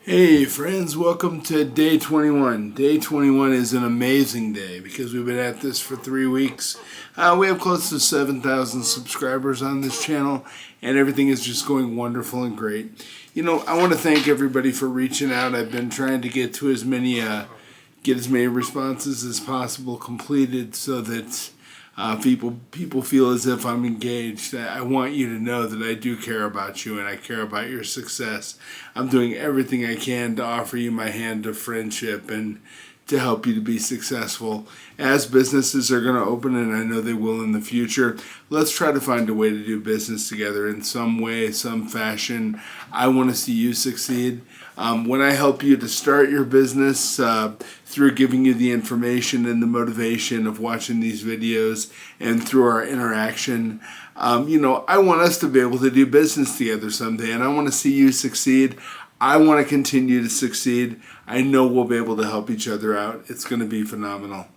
Hey friends, welcome to day 21. Day 21 is an amazing day because we've been at this for 3 weeks. We have close to 7,000 subscribers on this channel and everything is just going wonderful and great. I want to thank everybody for reaching out. I've been trying to get as many responses as possible completed so that people feel as if I'm engaged. I want you to know that I do care about you and I care about your success. I'm doing everything I can to offer you my hand of friendship and to help you to be successful. As businesses are going to open, and I know they will in the future, let's try to find a way to do business together in some way, some fashion. I want to see you succeed. When I help you to start your business through giving you the information and the motivation of watching these videos and through our interaction, I want us to be able to do business together someday, and I want to see you succeed. I want to continue to succeed. I know we'll be able to help each other out. It's going to be phenomenal.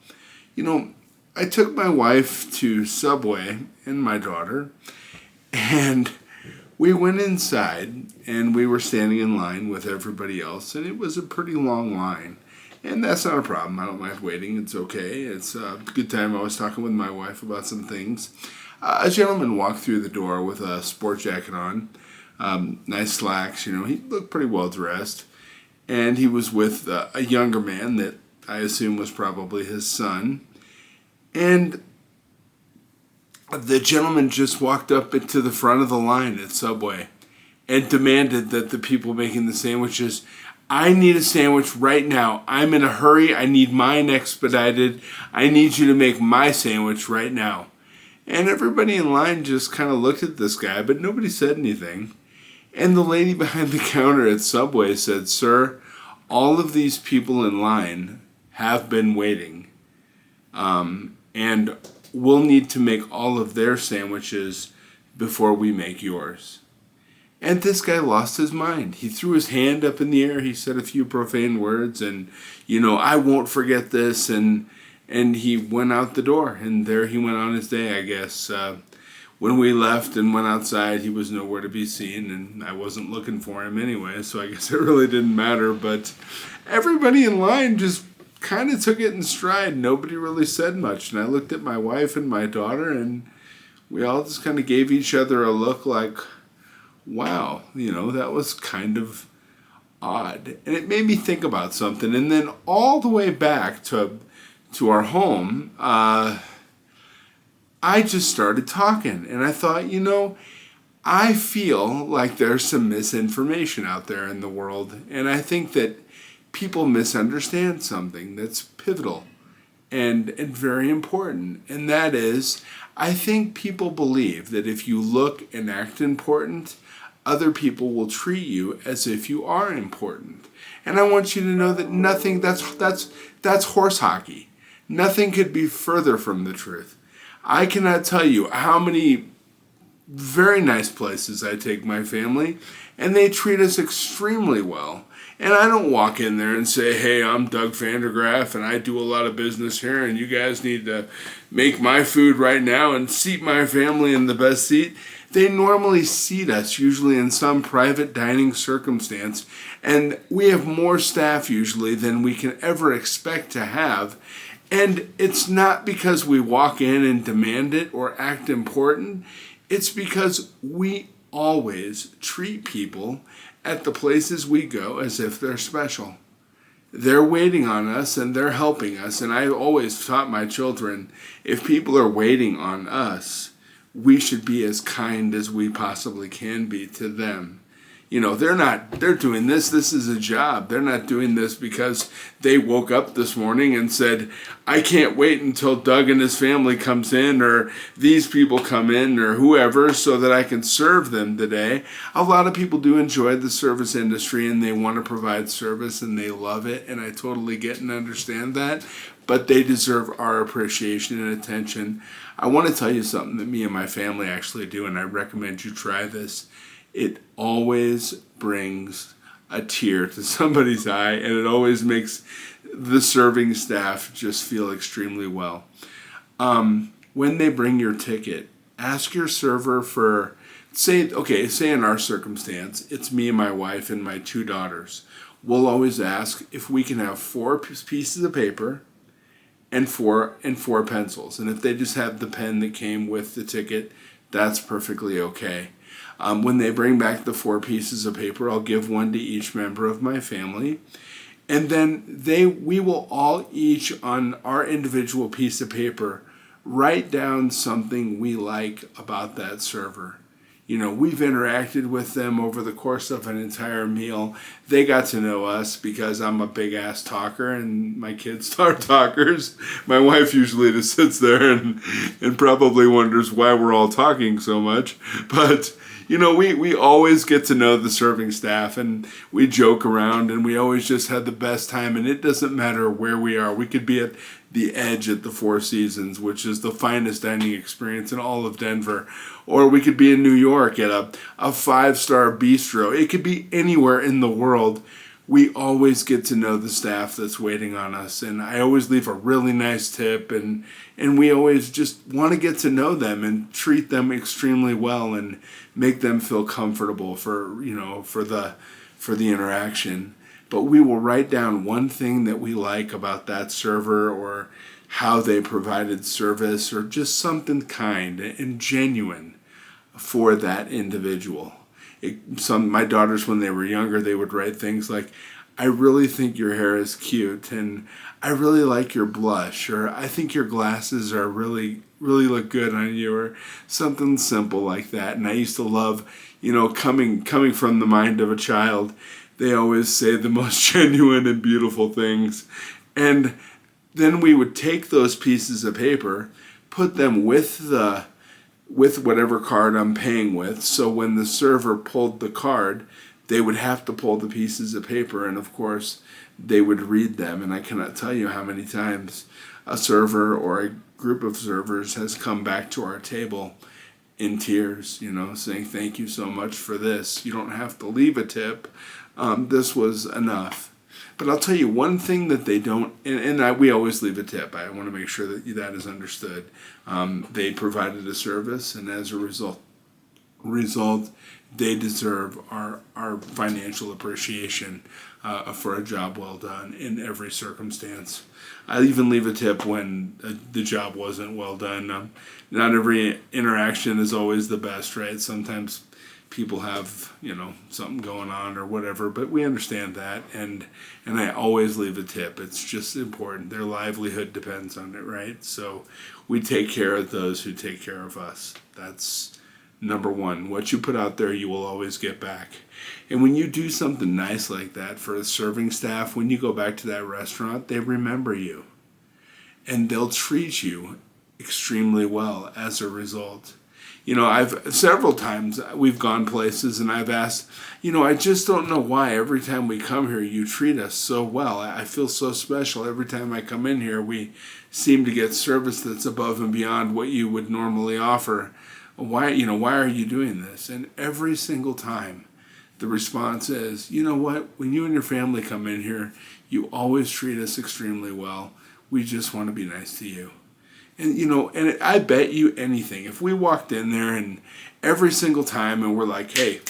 I took my wife to Subway and my daughter, and we went inside, and we were standing in line with everybody else, and it was a pretty long line. And that's not a problem. I don't mind waiting. It's okay. It's a good time. I was talking with my wife about some things. A gentleman walked through the door with a sport jacket on, nice slacks. He looked pretty well dressed. And he was with a younger man that I assume was probably his son. And the gentleman just walked up into the front of the line at Subway and demanded that the people making the sandwiches, I need a sandwich right now. I'm in a hurry. I need mine expedited. I need you to make my sandwich right now. And everybody in line just kind of looked at this guy, but nobody said anything. And the lady behind the counter at Subway said, "Sir, all of these people in line have been waiting. And we'll need to make all of their sandwiches before we make yours." And this guy lost his mind. He threw his hand up in the air. He said a few profane words and, I won't forget this. And he went out the door. And there he went on his day, I guess. When we left and went outside, he was nowhere to be seen. And I wasn't looking for him anyway, so I guess it really didn't matter. But everybody in line just kind of took it in stride. Nobody really said much. And I looked at my wife and my daughter, and we all just kind of gave each other a look like, wow, that was kind of odd. And it made me think about something. And then all the way back to our home, I just started talking. And I thought, I feel like there's some misinformation out there in the world. And I think that people misunderstand something that's pivotal and very important. And that is, I think people believe that if you look and act important, other people will treat you as if you are important. And I want you to know that nothing, that's horse hockey. Nothing could be further from the truth. I cannot tell you how many very nice places I take my family, and they treat us extremely well. And I don't walk in there and say, "Hey, I'm Doug Vandergraph and I do a lot of business here and you guys need to make my food right now and seat my family in the best seat." They normally seat us, usually in some private dining circumstance, and we have more staff usually than we can ever expect to have. And it's not because we walk in and demand it or act important. It's because we always treat people at the places we go as if they're special. They're waiting on us and they're helping us. And I always taught my children, if people are waiting on us, we should be as kind as we possibly can be to them. They're doing this. This is a job. They're not doing this because they woke up this morning and said, "I can't wait until Doug and his family comes in or these people come in or whoever so that I can serve them today." A lot of people do enjoy the service industry and they want to provide service and they love it. And I totally get and understand that. But they deserve our appreciation and attention. I want to tell you something that me and my family actually do, and I recommend you try this. It always brings a tear to somebody's eye, and it always makes the serving staff just feel extremely well. When they bring your ticket, ask your server for, say in our circumstance, it's me and my wife and my 2 daughters. we'll always ask if we can have 4 pieces of paper and four pencils. And if they just have the pen that came with the ticket, that's perfectly okay. When they bring back the 4 pieces of paper, I'll give one to each member of my family. And then we will all each on our individual piece of paper write down something we like about that server. We've interacted with them over the course of an entire meal. They got to know us because I'm a big ass talker and my kids are talkers. My wife usually just sits there and probably wonders why we're all talking so much. But we always get to know the serving staff, and we joke around, and we always just had the best time. And it doesn't matter where we are. We could be at the Edge at the Four Seasons, which is the finest dining experience in all of Denver. Or we could be in New York at a 5-star bistro. It could be anywhere in the world. We always get to know the staff that's waiting on us. And I always leave a really nice tip. And we always just want to get to know them and treat them extremely well and make them feel comfortable for the interaction. But we will write down one thing that we like about that server, or how they provided service, or just something kind and genuine for that individual. My daughters, when they were younger, they would write things like, I really think your hair is cute, and I really like your blush, or I think your glasses are really, really look good on you, or something simple like that. And I used to love, coming from the mind of a child, they always say the most genuine and beautiful things. And then we would take those pieces of paper, put them with whatever card I'm paying with. So when the server pulled the card, they would have to pull the pieces of paper, and of course they would read them. And I cannot tell you how many times a server or a group of servers has come back to our table in tears, saying, thank you so much for this. You don't have to leave a tip. This was enough. But I'll tell you one thing that they don't, we always leave a tip. I want to make sure that that is understood. They provided a service, and as a result, they deserve our financial appreciation for a job well done in every circumstance. I even leave a tip when the job wasn't well done. Not every interaction is always the best, right? Sometimes people have, something going on or whatever, but we understand that, and I always leave a tip. It's just important. Their livelihood depends on it, right? So we take care of those who take care of us. That's number one. What you put out there, you will always get back. And when you do something nice like that for the serving staff, when you go back to that restaurant, they remember you, and they'll treat you extremely well as a result. I've several times we've gone places and I've asked, I just don't know why every time we come here you treat us so well. I feel so special every time I come in here. We seem to get service that's above and beyond what you would normally offer. Why are you doing this? And every single time the response is, what? When you and your family come in here, you always treat us extremely well. We just want to be nice to you. And, and I bet you anything, if we walked in there and every single time and we're like, hey,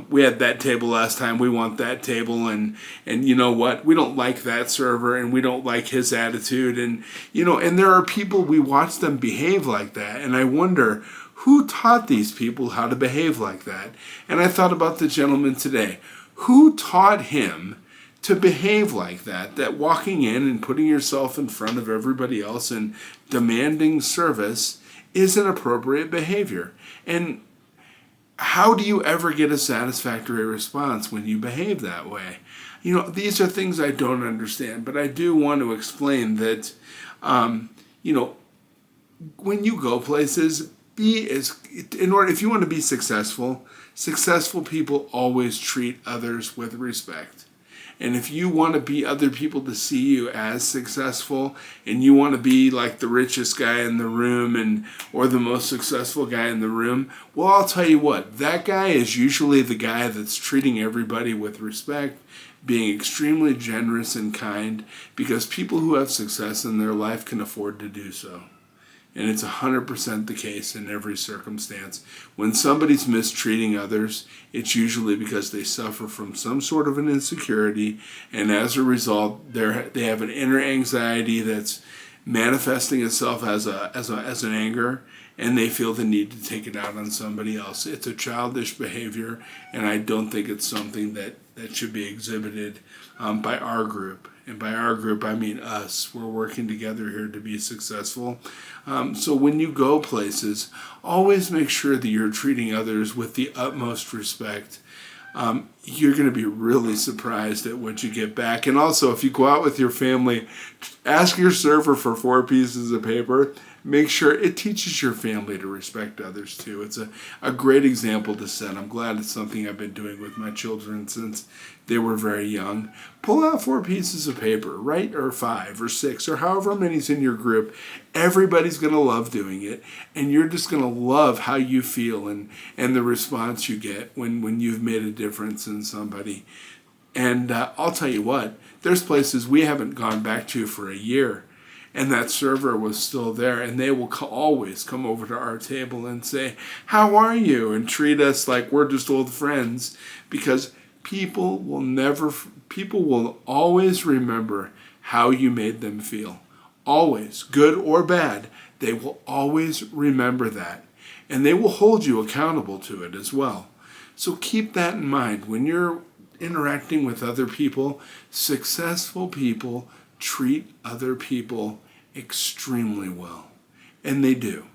we had that table last time, we want that table, and you know what, we don't like that server and we don't like his attitude, and, and there are people, we watch them behave like that, and I wonder, who taught these people how to behave like that? And I thought about the gentleman today. Who taught him to behave like that? That walking in and putting yourself in front of everybody else and demanding service is an appropriate behavior. And how do you ever get a satisfactory response when you behave that way? These are things I don't understand, but I do want to explain that, when you go places, if you want to be successful people always treat others with respect. And if you want to be other people to see you as successful, and you want to be like the richest guy in the room or the most successful guy in the room, well, I'll tell you what, that guy is usually the guy that's treating everybody with respect, being extremely generous and kind, because people who have success in their life can afford to do so. And it's 100% the case in every circumstance. When somebody's mistreating others, it's usually because they suffer from some sort of an insecurity, and as a result, they have an inner anxiety that's manifesting itself as an anger, and they feel the need to take it out on somebody else. It's a childish behavior, and I don't think it's something that should be exhibited by our group. And by our group, I mean us. We're working together here to be successful. So when you go places, always make sure that you're treating others with the utmost respect. You're going to be really surprised at what you get back. And also, if you go out with your family, ask your server for 4 pieces of paper. Make sure it teaches your family to respect others too. It's a great example to set. I'm glad it's something I've been doing with my children since they were very young. Pull out 4 pieces of paper, right? Or 5 or 6 or however many's in your group. Everybody's going to love doing it, and you're just going to love how you feel and the response you get when you've made a difference in somebody. And I'll tell you what, there's places we haven't gone back to for a year, and that server was still there, and they will always come over to our table and say, "How are you?" and treat us like we're just old friends, because people will always remember how you made them feel. Always, good or bad, they will always remember that, and they will hold you accountable to it as well. So keep that in mind when you're interacting with other people. Successful people treat other people extremely well, and they do.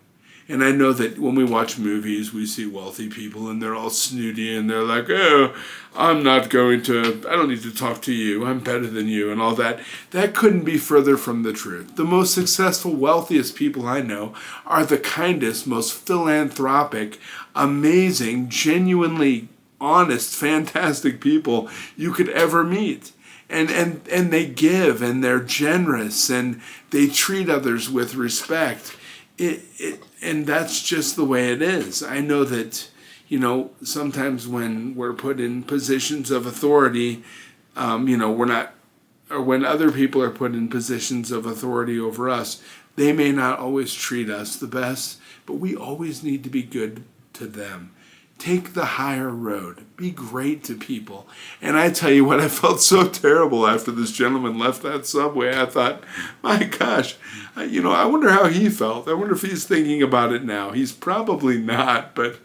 And I know that when we watch movies, we see wealthy people and they're all snooty and they're like, "Oh, I don't need to talk to you, I'm better than you," and all that. That couldn't be further from the truth. The most successful, wealthiest people I know are the kindest, most philanthropic, amazing, genuinely honest, fantastic people you could ever meet. And they give, and they're generous, and they treat others with respect. And that's just the way it is. I know that, sometimes when we're put in positions of authority, we're not, or when other people are put in positions of authority over us, they may not always treat us the best, but we always need to be good to them. Take the higher road. Be great to people. And I tell you what, I felt so terrible after this gentleman left that subway. I thought, my gosh, I wonder how he felt. I wonder if he's thinking about it now. He's probably not, but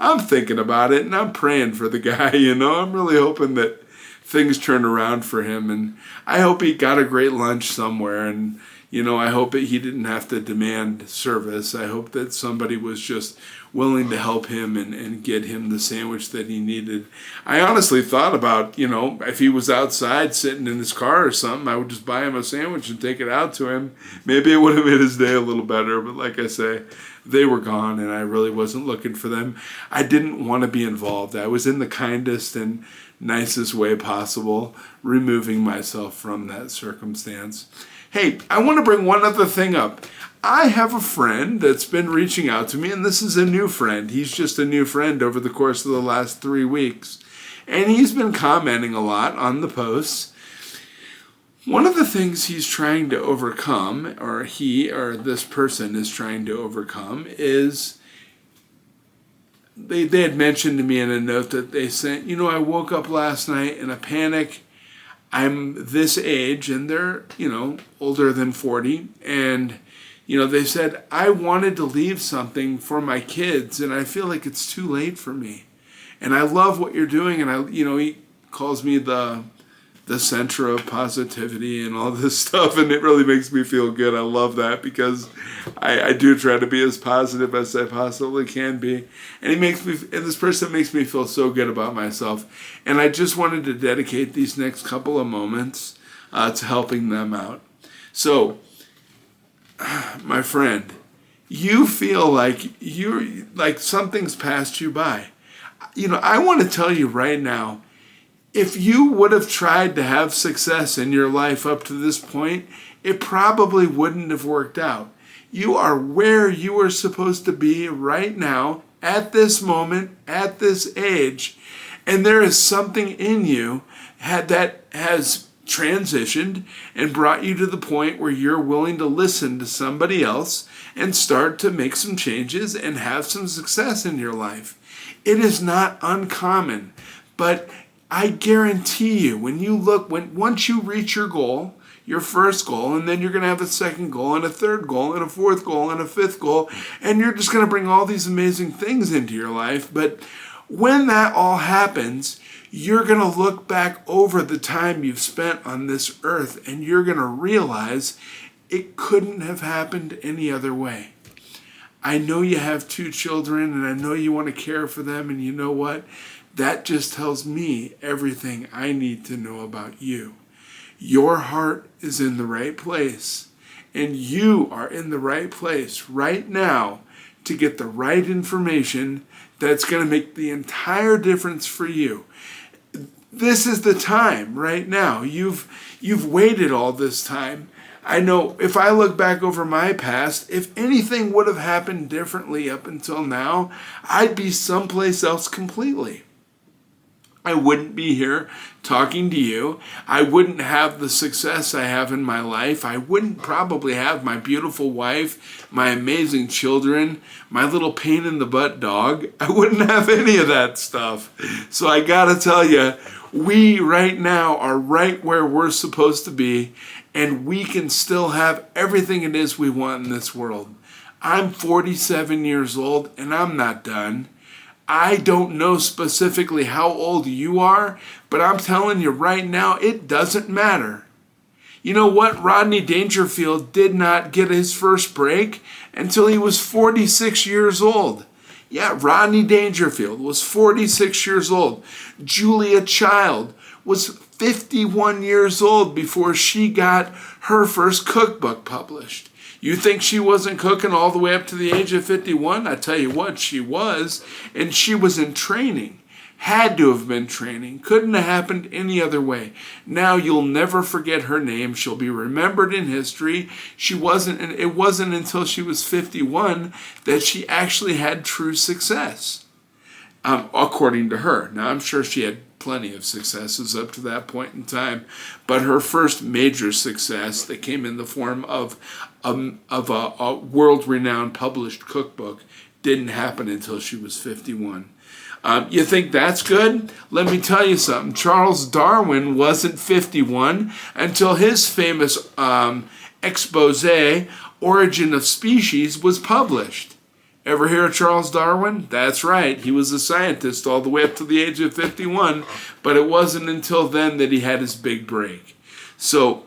I'm thinking about it, and I'm praying for the guy, I'm really hoping that things turn around for him, and I hope he got a great lunch somewhere, and I hope that he didn't have to demand service. I hope that somebody was just willing to help him and get him the sandwich that he needed. I honestly thought about, if he was outside sitting in his car or something, I would just buy him a sandwich and take it out to him. Maybe it would have made his day a little better, but like I say, they were gone and I really wasn't looking for them. I didn't want to be involved. I was in the kindest and nicest way possible, removing myself from that circumstance. Hey, I want to bring one other thing up. I have a friend that's been reaching out to me, and this is a new friend. He's just a new friend over the course of the last 3 weeks. And he's been commenting a lot on the posts. One of the things he's trying to overcome, or this person is trying to overcome, is they had mentioned to me in a note that they sent, I woke up last night in a panic. I'm this age, and they're, older than 40, and, they said, I wanted to leave something for my kids, and I feel like it's too late for me. And I love what you're doing, and he calls me the center of positivity and all this stuff, and it really makes me feel good. I love that because I do try to be as positive as I possibly can be. And this person makes me feel so good about myself. And I just wanted to dedicate these next couple of moments to helping them out. So, my friend, you feel like something's passed you by. I want to tell you right now, if you would have tried to have success in your life up to this point, it probably wouldn't have worked out. You are where you are supposed to be right now, at this moment, at this age, and there is something in you that has transitioned and brought you to the point where you're willing to listen to somebody else and start to make some changes and have some success in your life. It is not uncommon, but I guarantee you, once you reach your goal, your first goal, and then you're going to have a second goal and a third goal and a fourth goal and a fifth goal, and you're just going to bring all these amazing things into your life. But when that all happens, you're going to look back over the time you've spent on this earth, and you're going to realize it couldn't have happened any other way. I know you have 2 children, and I know you want to care for them, and you know what? That just tells me everything I need to know about you. Your heart is in the right place, and you are in the right place right now to get the right information that's going to make the entire difference for you. This is the time right now. You've waited all this time. I know if I look back over my past, if anything would have happened differently up until now, I'd be someplace else completely. I wouldn't be here talking to you. I wouldn't have the success I have in my life. I wouldn't probably have my beautiful wife, my amazing children, my little pain in the butt dog. I wouldn't have any of that stuff. So I gotta tell you, we right now are right where we're supposed to be, and we can still have everything it is we want in this world. I'm 47 years old, and I'm not done. I don't know specifically how old you are, but I'm telling you right now, it doesn't matter. You know what? Rodney Dangerfield did not get his first break until he was 46 years old. Yeah, Rodney Dangerfield was 46 years old. Julia Child was 51 years old before she got her first cookbook published. You think she wasn't cooking all the way up to the age of 51? I tell you what, she was. And she was in training. Had to have been training. Couldn't have happened any other way. Now you'll never forget her name. She'll be remembered in history. It wasn't until she was 51 that she actually had true success. According to her. Now I'm sure she had plenty of successes up to that point in time, but her first major success that came in the form of a world-renowned published cookbook didn't happen until she was 51. You think that's good? Let me tell you something. Charles Darwin wasn't 51 until his famous expose, Origin of Species, was published. Ever hear of Charles Darwin? That's right. He was a scientist all the way up to the age of 51, but it wasn't until then that he had his big break. So,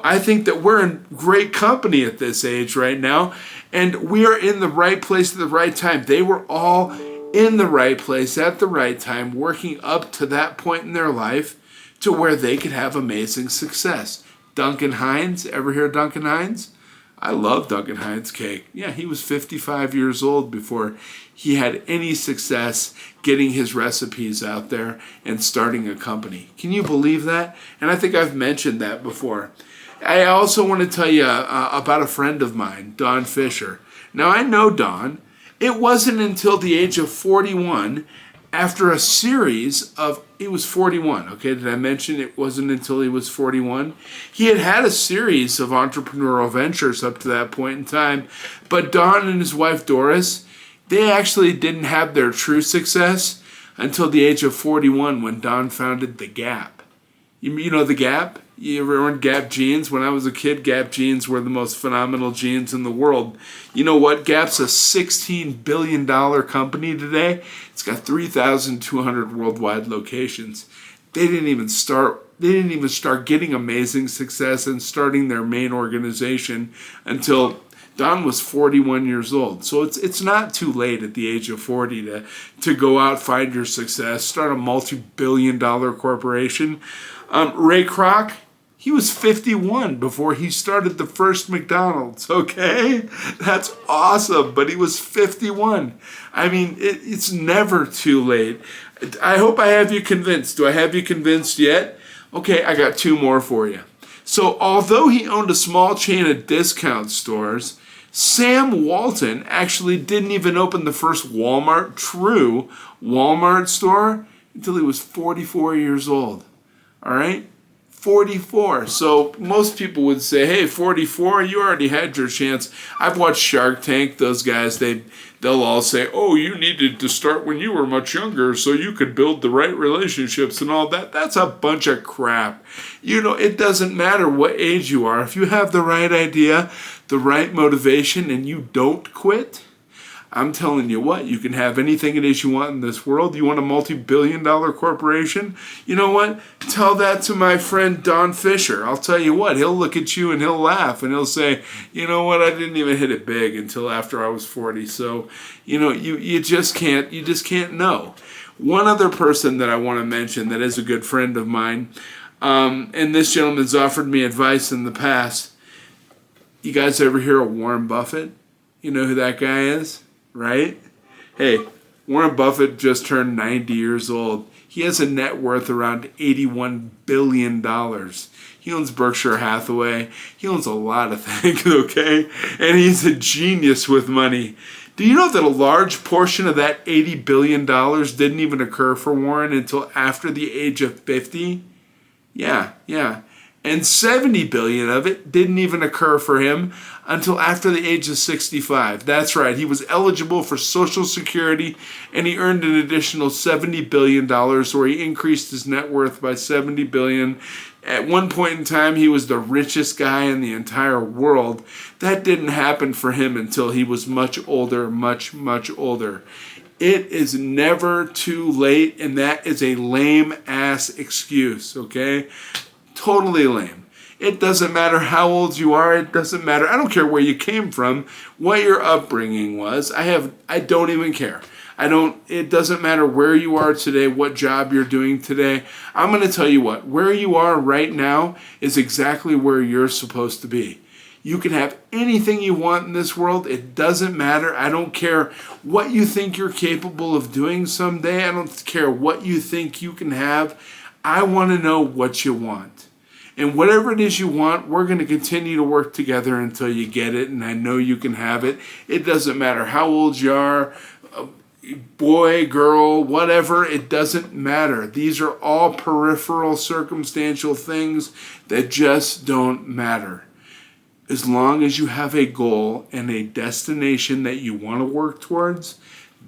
I think that we're in great company at this age right now, and we are in the right place at the right time. They were all in the right place at the right time, working up to that point in their life to where they could have amazing success. Duncan Hines, ever hear of Duncan Hines? I love Duncan Hines' cake. Yeah, he was 55 years old before he had any success getting his recipes out there and starting a company. Can you believe that? And I think I've mentioned that before. I also want to tell you about a friend of mine, Don Fisher. Now, I know Don. It wasn't until the age of 41, after a series of, he was 41, okay, did I mention it wasn't until he was 41? He had a series of entrepreneurial ventures up to that point in time, but Don and his wife Doris, they actually didn't have their true success until the age of 41 when Don founded The Gap. You know The Gap? You ever owned Gap jeans? When I was a kid, Gap jeans were the most phenomenal jeans in the world. You know what? Gap's a $16 billion company today. It's got 3,200 worldwide locations. They didn't even start getting amazing success and starting their main organization until Don was 41 years old. So it's not too late at the age of 40 to go out, find your success, start a multi-billion-dollar corporation. Ray Kroc, he was 51 before he started the first McDonald's, okay? That's awesome, but he was 51. I mean, it's never too late. I hope I have you convinced. Do I have you convinced yet? Okay, I got 2 more for you. So although he owned a small chain of discount stores, Sam Walton actually didn't even open the first true Walmart store until he was 44 years old. All right? 44. So most people would say, hey, 44, you already had your chance. I've watched Shark Tank. Those guys, they'll all say, oh, you needed to start when you were much younger so you could build the right relationships and all that. That's a bunch of crap. It doesn't matter what age you are. If you have the right idea, the right motivation, and you don't quit, I'm telling you what, you can have anything it is you want in this world. You want a multi-billion-dollar corporation? You know what? Tell that to my friend Don Fisher. I'll tell you what, he'll look at you and he'll laugh and he'll say, you know what, I didn't even hit it big until after I was 40. So, you just can't know. One other person that I want to mention that is a good friend of mine, and this gentleman's offered me advice in the past. You guys ever hear of Warren Buffett? You know who that guy is? Right? Hey, Warren Buffett just turned 90 years old. He has a net worth around $81 billion. He owns Berkshire Hathaway. He owns a lot of things, okay? And he's a genius with money. Do you know that a large portion of that $80 billion didn't even occur for Warren until after the age of 50? Yeah. And $70 billion of it didn't even occur for him until after the age of 65. That's right. He was eligible for Social Security, and he earned an additional $70 billion, where he increased his net worth by $70 billion. At one point in time, he was the richest guy in the entire world. That didn't happen for him until he was much older, much older. It is never too late, and that is a lame-ass excuse, okay? Totally lame. It doesn't matter how old you are. It doesn't matter. I don't care where you came from, what your upbringing was. I don't even care. It doesn't matter where you are today, what job you're doing today. I'm going to tell you what, where you are right now is exactly where you're supposed to be. You can have anything you want in this world. It doesn't matter. I don't care what you think you're capable of doing someday. I don't care what you think you can have. I want to know what you want. And whatever it is you want, we're going to continue to work together until you get it, and I know you can have it. It doesn't matter how old you are, boy, girl, whatever, it doesn't matter. These are all peripheral, circumstantial things that just don't matter. As long as you have a goal and a destination that you want to work towards,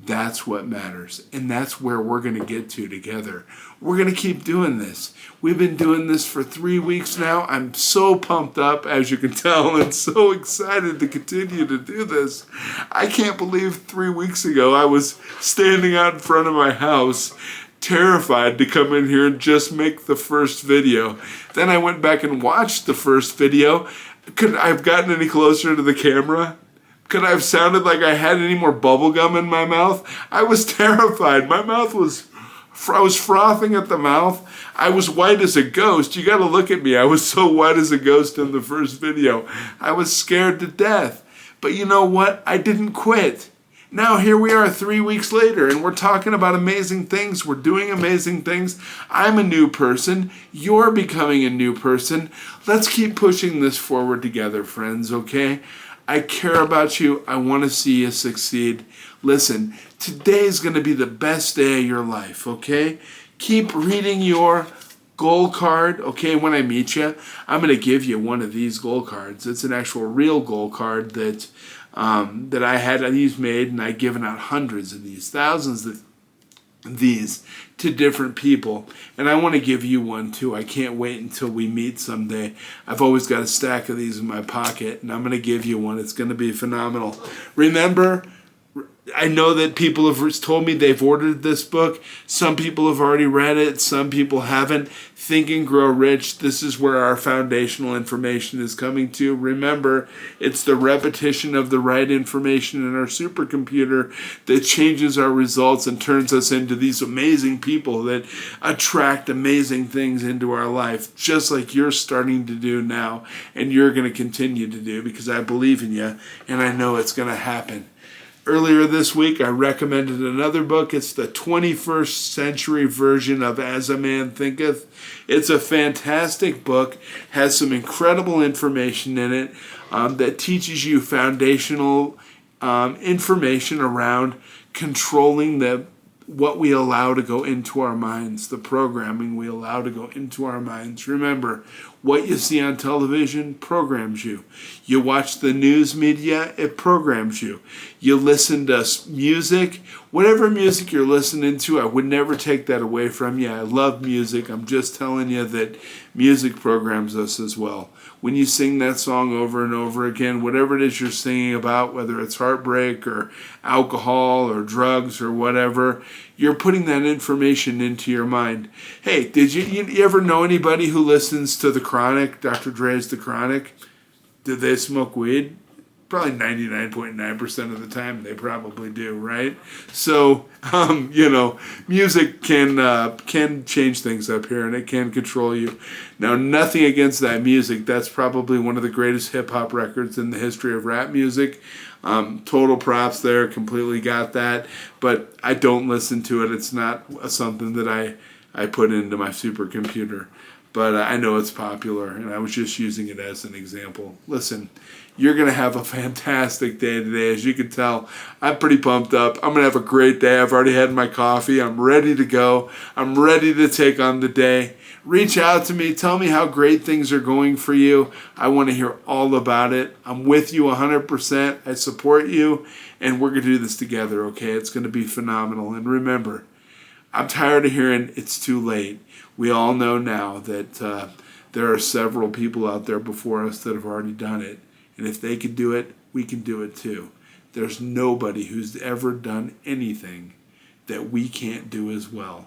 that's what matters. And that's where we're going to get to together. We're going to keep doing this. We've been doing this for 3 weeks now. I'm so pumped up, as you can tell, and so excited to continue to do this. I can't believe 3 weeks ago I was standing out in front of my house, terrified to come in here and just make the first video. Then I went back and watched the first video. Could I have gotten any closer to the camera? Could I have sounded like I had any more bubble gum in my mouth? I was terrified. I was frothing at the mouth. I was white as a ghost. You got to look at me. I was so white as a ghost in the first video. I was scared to death. But you know what? I didn't quit. Now here we are 3 weeks later, and we're talking about amazing things. We're doing amazing things. I'm a new person. You're becoming a new person. Let's keep pushing this forward together, friends, okay? I care about you. I want to see you succeed. Listen, today is going to be the best day of your life, okay? Keep reading your goal card, okay? When I meet you, I'm going to give you one of these goal cards. It's an actual real goal card that I had these made, and I've given out hundreds of these, thousands of these to different people, and I want to give you one too. I can't wait until we meet someday. I've always got a stack of these in my pocket, and I'm going to give you one. It's going to be phenomenal. Remember, I know that people have told me they've ordered this book. Some people have already read it. Some people haven't. Think and Grow Rich. This is where our foundational information is coming to. Remember, it's the repetition of the right information in our supercomputer that changes our results and turns us into these amazing people that attract amazing things into our life, just like you're starting to do now, and you're going to continue to do, because I believe in you, and I know it's going to happen. Earlier this week, I recommended another book. It's the 21st century version of As a Man Thinketh. It's a fantastic book, has some incredible information in it that teaches you foundational information around controlling the what we allow to go into our minds, the programming we allow to go into our minds. Remember, what you see on television programs you. You watch the news media, it programs you. You listen to music, whatever music you're listening to, I would never take that away from you. I love music. I'm just telling you that music programs us as well. When you sing that song over and over again, whatever it is you're singing about, whether it's heartbreak or alcohol or drugs or whatever, you're putting that information into your mind. Hey, did you ever know anybody who listens to The Chronic, Dr. Dre's The Chronic? Did they smoke weed? Probably 99.9% of the time they probably do, right? So, music can change things up here, and it can control you. Now, nothing against that music. That's probably one of the greatest hip-hop records in the history of rap music. Total props there, completely got that. But I don't listen to it. It's not something that I put into my supercomputer. But I know it's popular, and I was just using it as an example. Listen, you're going to have a fantastic day today. As you can tell, I'm pretty pumped up. I'm going to have a great day. I've already had my coffee. I'm ready to go. I'm ready to take on the day. Reach out to me. Tell me how great things are going for you. I want to hear all about it. I'm with you 100%. I support you, and we're going to do this together, okay? It's going to be phenomenal. And remember, I'm tired of hearing it's too late. We all know now that there are several people out there before us that have already done it. And if they can do it, we can do it too. There's nobody who's ever done anything that we can't do as well.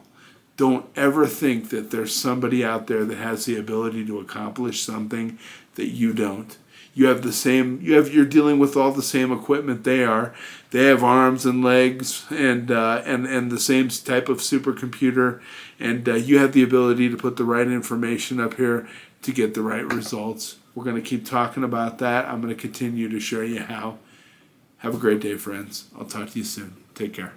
Don't ever think that there's somebody out there that has the ability to accomplish something that you don't. You're dealing with all the same equipment they are. They have arms and legs and the same type of supercomputer, and you have the ability to put the right information up here to get the right results. We're going to keep talking about that. I'm going to continue to show you how. Have a great day, friends. I'll talk to you soon. Take care.